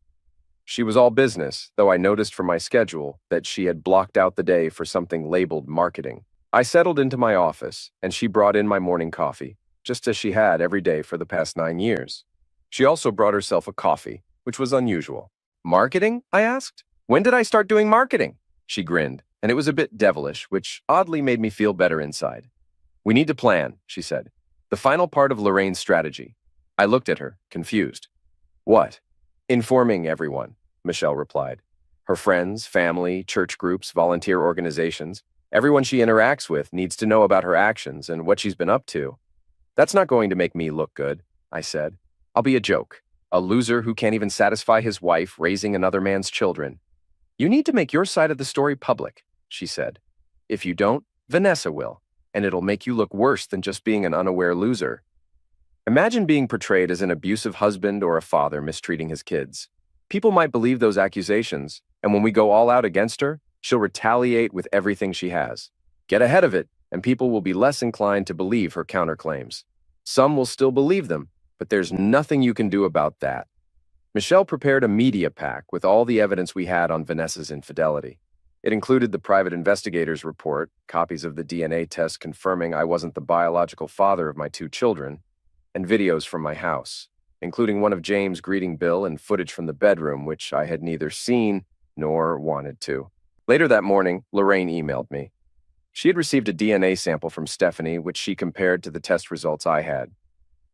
She was all business, though I noticed from my schedule that she had blocked out the day for something labeled marketing. I settled into my office, and she brought in my morning coffee, just as she had every day for the past 9 years. She also brought herself a coffee, which was unusual. Marketing? I asked. When did I start doing marketing? She grinned, and it was a bit devilish, which oddly made me feel better inside. We need to plan, she said. The final part of Lorraine's strategy. I looked at her, confused. What? Informing everyone, Michelle replied. Her friends, family, church groups, volunteer organizations, everyone she interacts with needs to know about her actions and what she's been up to. That's not going to make me look good, I said. I'll be a joke, a loser who can't even satisfy his wife raising another man's children. You need to make your side of the story public, she said. If you don't, Vanessa will, and it'll make you look worse than just being an unaware loser. Imagine being portrayed as an abusive husband or a father mistreating his kids. People might believe those accusations, and when we go all out against her, she'll retaliate with everything she has. Get ahead of it, and people will be less inclined to believe her counterclaims. Some will still believe them, but there's nothing you can do about that. Michelle prepared a media pack with all the evidence we had on Vanessa's infidelity. It included the private investigator's report, copies of the DNA test confirming I wasn't the biological father of my 2 children, and videos from my house, including one of James greeting Bill and footage from the bedroom, which I had neither seen nor wanted to. Later that morning, Lorraine emailed me. She had received a DNA sample from Stephanie, which she compared to the test results I had.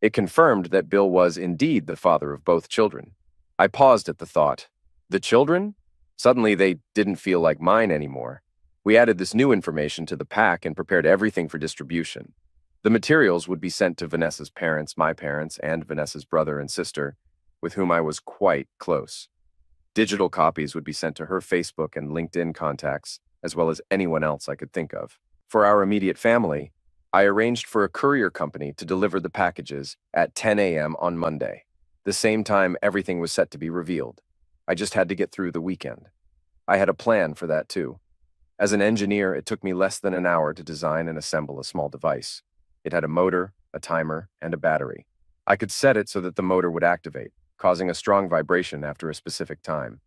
It confirmed that Bill was indeed the father of both children. I paused at the thought. The children? Suddenly, they didn't feel like mine anymore. We added this new information to the pack and prepared everything for distribution. The materials would be sent to Vanessa's parents, my parents, and Vanessa's brother and sister, with whom I was quite close. Digital copies would be sent to her Facebook and LinkedIn contacts, as well as anyone else I could think of. For our immediate family, I arranged for a courier company to deliver the packages at 10 a.m. on Monday, the same time everything was set to be revealed. I just had to get through the weekend. I had a plan for that too. As an engineer, it took me less than an hour to design and assemble a small device. It had a motor, a timer, and a battery. I could set it so that the motor would activate, causing a strong vibration after a specific time.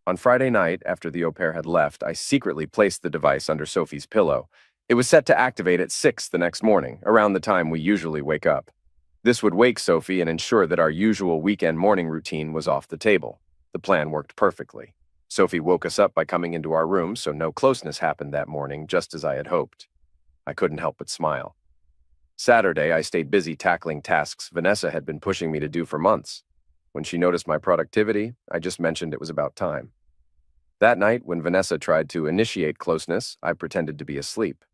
On Friday night, after the au pair had left, I secretly placed the device under Sophie's pillow. It was set to activate at 6 the next morning, around the time we usually wake up. This would wake Sophie and ensure that our usual weekend morning routine was off the table. The plan worked perfectly. Sophie woke us up by coming into our room, so no closeness happened that morning, just as I had hoped. I couldn't help but smile. Saturday, I stayed busy tackling tasks Vanessa had been pushing me to do for months. When she noticed my productivity, I just mentioned it was about time. That night, when Vanessa tried to initiate closeness, I pretended to be asleep.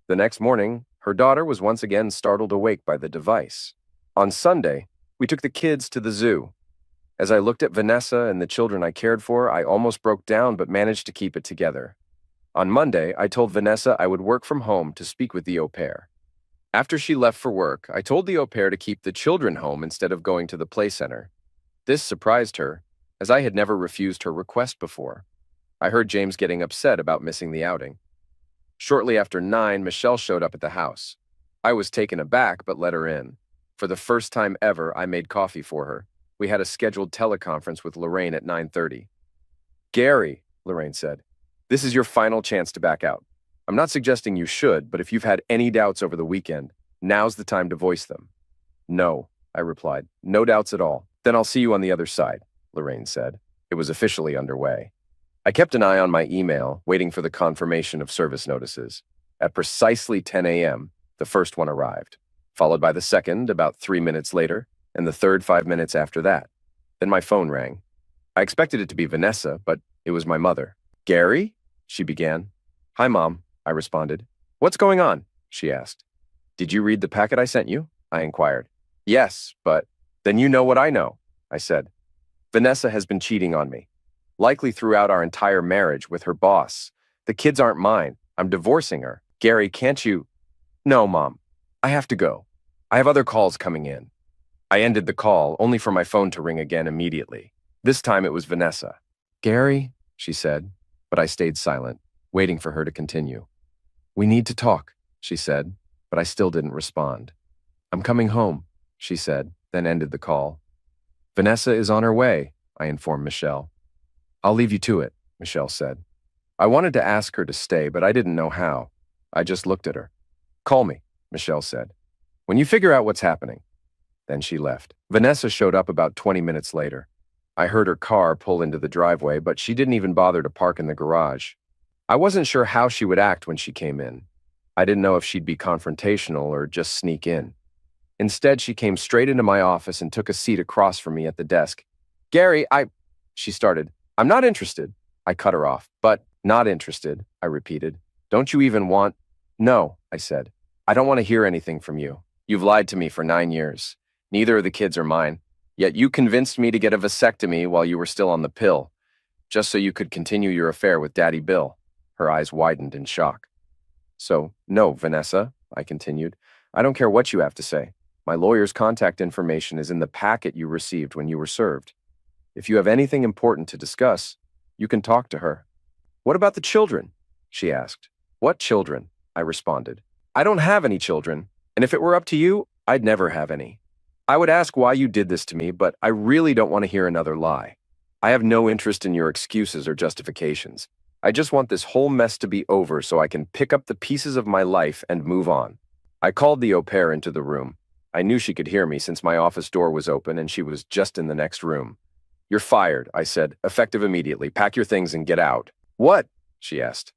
The next morning, her daughter was once again startled awake by the device. On Sunday, we took the kids to the zoo. As I looked at Vanessa and the children I cared for, I almost broke down but managed to keep it together. On Monday, I told Vanessa I would work from home to speak with the au pair. After she left for work, I told the au pair to keep the children home instead of going to the play center. This surprised her, as I had never refused her request before. I heard James getting upset about missing the outing. Shortly after 9, Michelle showed up at the house. I was taken aback but let her in. For the first time ever, I made coffee for her. We had a scheduled teleconference with Lorraine at 9:30. Gary, Lorraine said, this is your final chance to back out. I'm not suggesting you should, but if you've had any doubts over the weekend, now's the time to voice them. No, I replied. No doubts at all. Then I'll see you on the other side, Lorraine said. It was officially underway. I kept an eye on my email, waiting for the confirmation of service notices. At precisely 10 a.m., the first one arrived, followed by the second about 3 minutes later, and the third 5 minutes after that. Then my phone rang. I expected it to be Vanessa, but it was my mother. Gary? She began. Hi, Mom, I responded. What's going on? She asked. Did you read the packet I sent you? I inquired. Yes, but then you know what I know, I said. Vanessa has been cheating on me, likely throughout our entire marriage with her boss. The kids aren't mine. I'm divorcing her. Gary, can't you? No, Mom. I have to go. I have other calls coming in. I ended the call, only for my phone to ring again immediately. This time it was Vanessa. Gary, she said, but I stayed silent, waiting for her to continue. We need to talk, she said, but I still didn't respond. I'm coming home, she said, then ended the call. Vanessa is on her way, I informed Michelle. I'll leave you to it, Michelle said. I wanted to ask her to stay, but I didn't know how. I just looked at her. Call me, Michelle said. When you figure out what's happening. Then she left. Vanessa showed up about 20 minutes later. I heard her car pull into the driveway, but she didn't even bother to park in the garage. I wasn't sure how she would act when she came in. I didn't know if she'd be confrontational or just sneak in. Instead, she came straight into my office and took a seat across from me at the desk. Gary, she started. I'm not interested. I cut her off. But not interested, I repeated. Don't you even want? No, I said. I don't want to hear anything from you. You've lied to me for 9 years. Neither of the kids are mine. Yet you convinced me to get a vasectomy while you were still on the pill, just so you could continue your affair with Daddy Bill. Her eyes widened in shock. So, no, Vanessa, I continued. I don't care what you have to say. My lawyer's contact information is in the packet you received when you were served. If you have anything important to discuss, you can talk to her. What about the children? She asked. What children? I responded. I don't have any children, and if it were up to you, I'd never have any. I would ask why you did this to me, but I really don't want to hear another lie. I have no interest in your excuses or justifications. I just want this whole mess to be over so I can pick up the pieces of my life and move on. I called the au pair into the room. I knew she could hear me since my office door was open and she was just in the next room. You're fired, I said, effective immediately. Pack your things and get out. What? She asked.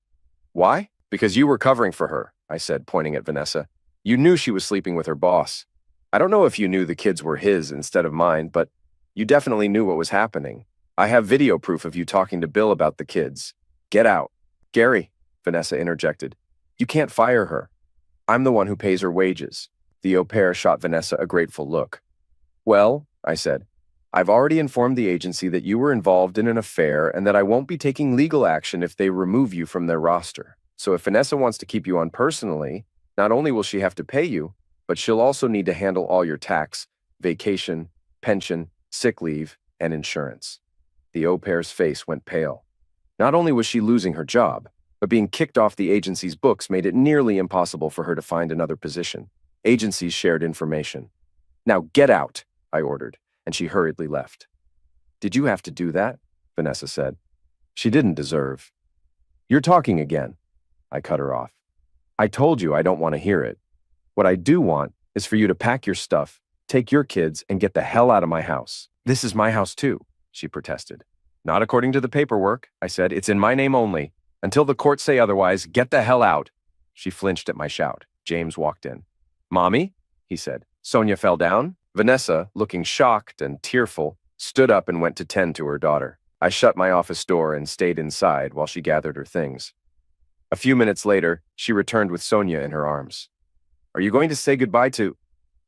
Why? Because you were covering for her, I said, pointing at Vanessa. You knew she was sleeping with her boss. I don't know if you knew the kids were his instead of mine, but you definitely knew what was happening. I have video proof of you talking to Bill about the kids. Get out. Gary, Vanessa interjected. You can't fire her. I'm the one who pays her wages. The au pair shot Vanessa a grateful look. Well, I said, I've already informed the agency that you were involved in an affair and that I won't be taking legal action if they remove you from their roster. So if Vanessa wants to keep you on personally, not only will she have to pay you, but she'll also need to handle all your tax, vacation, pension, sick leave, and insurance. The au pair's face went pale. Not only was she losing her job, but being kicked off the agency's books made it nearly impossible for her to find another position. Agencies shared information. Now get out, I ordered, and she hurriedly left. Did you have to do that? Vanessa said. She didn't deserve. You're talking again. I cut her off. I told you I don't want to hear it. What I do want is for you to pack your stuff, take your kids, and get the hell out of my house. This is my house too, she protested. Not according to the paperwork, I said. It's in my name only. Until the courts say otherwise, get the hell out. She flinched at my shout. James walked in. Mommy? He said. Sonia fell down? Vanessa, looking shocked and tearful, stood up and went to tend to her daughter. I shut my office door and stayed inside while she gathered her things. A few minutes later, she returned with Sonia in her arms. Are you going to say goodbye to...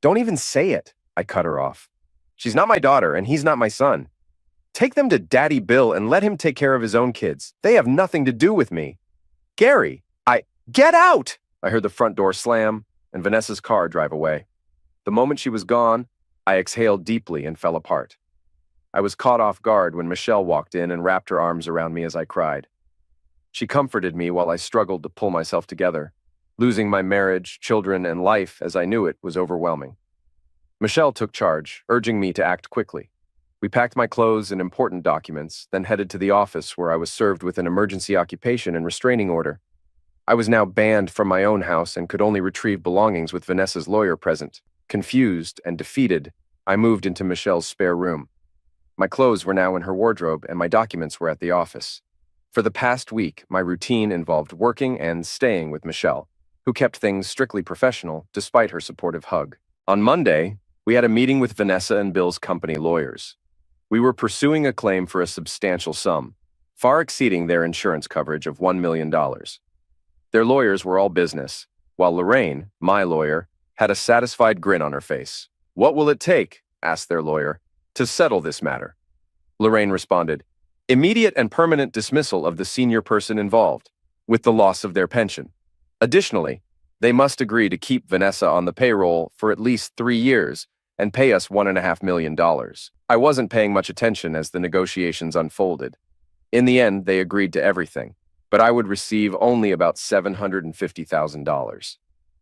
Don't even say it, I cut her off. She's not my daughter and he's not my son. Take them to Daddy Bill and let him take care of his own kids. They have nothing to do with me. Gary, Get out! I heard the front door slam and Vanessa's car drive away. The moment she was gone, I exhaled deeply and fell apart. I was caught off guard when Michelle walked in and wrapped her arms around me as I cried. She comforted me while I struggled to pull myself together. Losing my marriage, children, and life as I knew it was overwhelming. Michelle took charge, urging me to act quickly. We packed my clothes and important documents, then headed to the office where I was served with an emergency occupation and restraining order. I was now banned from my own house and could only retrieve belongings with Vanessa's lawyer present. Confused and defeated, I moved into Michelle's spare room. My clothes were now in her wardrobe and my documents were at the office. For the past week, my routine involved working and staying with Michelle, who kept things strictly professional despite her supportive hug. On Monday, we had a meeting with Vanessa and Bill's company lawyers. We were pursuing a claim for a substantial sum, far exceeding their insurance coverage of $1 million. Their lawyers were all business, while Lorraine, my lawyer, had a satisfied grin on her face. What will it take, asked their lawyer, to settle this matter? Lorraine responded, immediate and permanent dismissal of the senior person involved, with the loss of their pension. Additionally, they must agree to keep Vanessa on the payroll for at least 3 years and pay us $1.5 million. I wasn't paying much attention as the negotiations unfolded. In the end, they agreed to everything, but I would receive only about $750,000.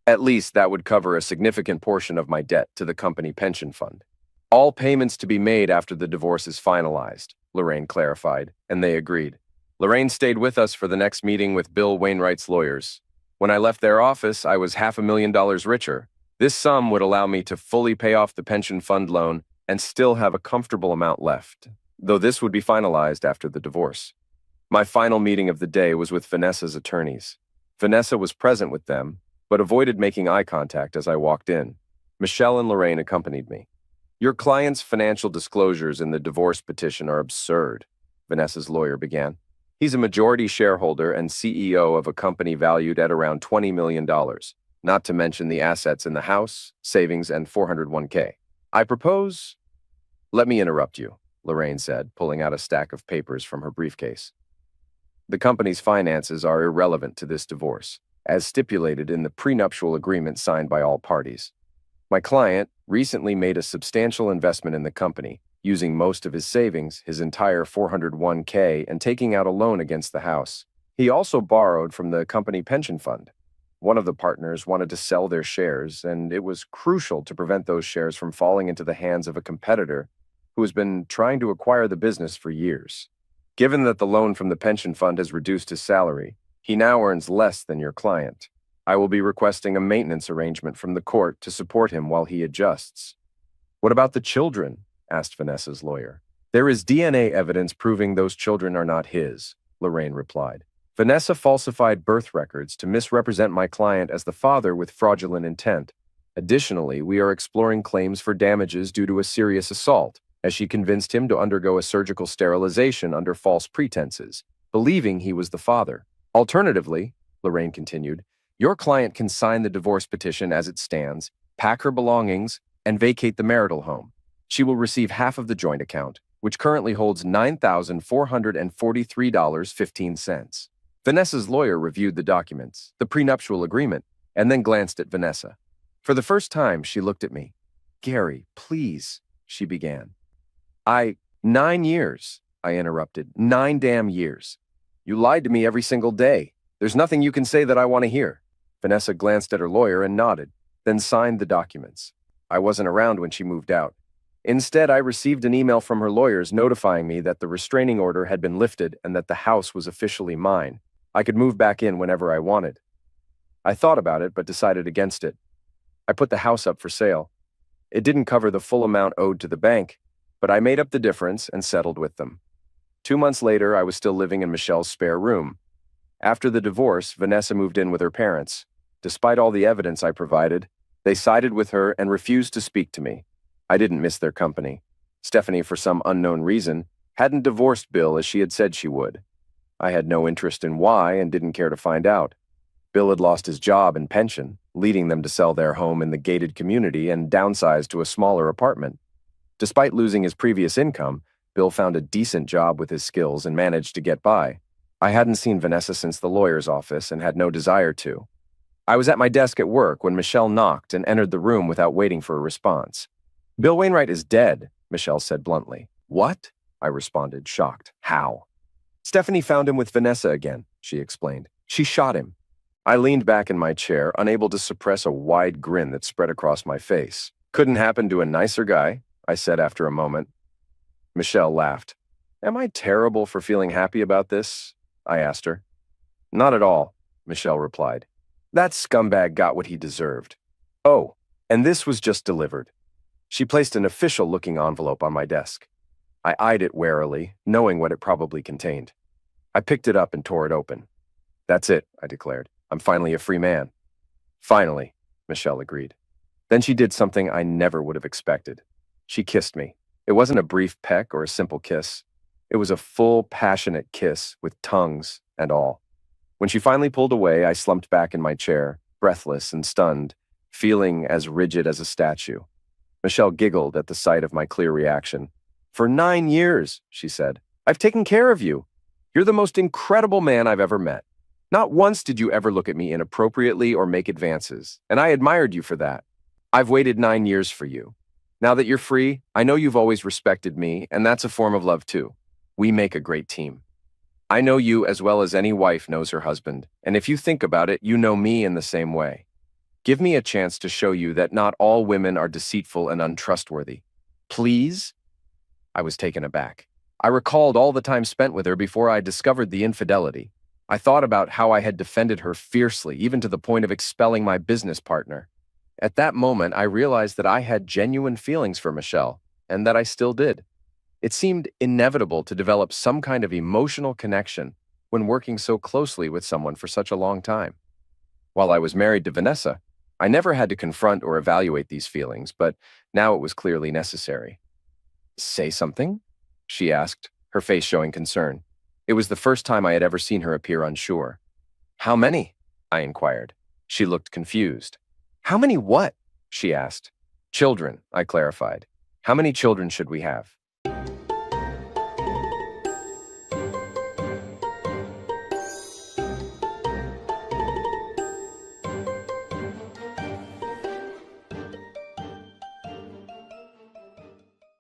At least that would cover a significant portion of my debt to the company pension fund. All payments to be made after the divorce is finalized, Lorraine clarified, and they agreed. Lorraine stayed with us for the next meeting with Bill Wainwright's lawyers. When I left their office, I was $500,000 richer. This sum would allow me to fully pay off the pension fund loan and still have a comfortable amount left, though this would be finalized after the divorce. My final meeting of the day was with Vanessa's attorneys. Vanessa was present with them, but avoided making eye contact as I walked in. Michelle and Lorraine accompanied me. Your client's financial disclosures in the divorce petition are absurd, Vanessa's lawyer began. He's a majority shareholder and CEO of a company valued at around $20 million, not to mention the assets in the house, savings, and 401k. I propose... Let me interrupt you, Lorraine said, pulling out a stack of papers from her briefcase. The company's finances are irrelevant to this divorce, as stipulated in the prenuptial agreement signed by all parties. My client recently made a substantial investment in the company, using most of his savings, his entire 401k, and taking out a loan against the house. He also borrowed from the company pension fund. One of the partners wanted to sell their shares, and it was crucial to prevent those shares from falling into the hands of a competitor who has been trying to acquire the business for years. Given that the loan from the pension fund has reduced his salary, he now earns less than your client. I will be requesting a maintenance arrangement from the court to support him while he adjusts. What about the children? Asked Vanessa's lawyer. There is DNA evidence proving those children are not his, Lorraine replied. Vanessa falsified birth records to misrepresent my client as the father with fraudulent intent. Additionally, we are exploring claims for damages due to a serious assault, as she convinced him to undergo a surgical sterilization under false pretenses, believing he was the father. Alternatively, Lorraine continued, your client can sign the divorce petition as it stands, pack her belongings, and vacate the marital home. She will receive half of the joint account, which currently holds $9,443.15. Vanessa's lawyer reviewed the documents, the prenuptial agreement, and then glanced at Vanessa. For the first time, she looked at me. Gary, please, she began. 9 years, I interrupted. 9 damn years. You lied to me every single day. There's nothing you can say that I want to hear. Vanessa glanced at her lawyer and nodded, then signed the documents. I wasn't around when she moved out. Instead, I received an email from her lawyers notifying me that the restraining order had been lifted and that the house was officially mine. I could move back in whenever I wanted. I thought about it, but decided against it. I put the house up for sale. It didn't cover the full amount owed to the bank, but I made up the difference and settled with them. 2 months later, I was still living in Michelle's spare room. After the divorce, Vanessa moved in with her parents. Despite all the evidence I provided, they sided with her and refused to speak to me. I didn't miss their company. Stephanie, for some unknown reason, hadn't divorced Bill as she had said she would. I had no interest in why and didn't care to find out. Bill had lost his job and pension, leading them to sell their home in the gated community and downsize to a smaller apartment. Despite losing his previous income, Bill found a decent job with his skills and managed to get by. I hadn't seen Vanessa since the lawyer's office and had no desire to. I was at my desk at work when Michelle knocked and entered the room without waiting for a response. Bill Wainwright is dead, Michelle said bluntly. What? I responded, shocked. How? Stephanie found him with Vanessa again, she explained. She shot him. I leaned back in my chair, unable to suppress a wide grin that spread across my face. Couldn't happen to a nicer guy, I said after a moment. Michelle laughed. Am I terrible for feeling happy about this? I asked her. Not at all, Michelle replied. That scumbag got what he deserved. Oh, and this was just delivered. She placed an official-looking envelope on my desk. I eyed it warily, knowing what it probably contained. I picked it up and tore it open. That's it, I declared. I'm finally a free man. Finally, Michelle agreed. Then she did something I never would have expected. She kissed me. It wasn't a brief peck or a simple kiss. It was a full, passionate kiss with tongues and all. When she finally pulled away, I slumped back in my chair, breathless and stunned, feeling as rigid as a statue. Michelle giggled at the sight of my clear reaction. For 9 years, she said, I've taken care of you. You're the most incredible man I've ever met. Not once did you ever look at me inappropriately or make advances, and I admired you for that. I've waited 9 years for you. Now that you're free, I know you've always respected me, and that's a form of love too. We make a great team. I know you as well as any wife knows her husband, and if you think about it, you know me in the same way. Give me a chance to show you that not all women are deceitful and untrustworthy. Please? I was taken aback. I recalled all the time spent with her before I discovered the infidelity. I thought about how I had defended her fiercely, even to the point of expelling my business partner. At that moment, I realized that I had genuine feelings for Michelle, and that I still did. It seemed inevitable to develop some kind of emotional connection when working so closely with someone for such a long time. While I was married to Vanessa, I never had to confront or evaluate these feelings, but now it was clearly necessary. Say something? She asked, her face showing concern. It was the first time I had ever seen her appear unsure. How many? I inquired. She looked confused. How many what? She asked. Children, I clarified. How many children should we have?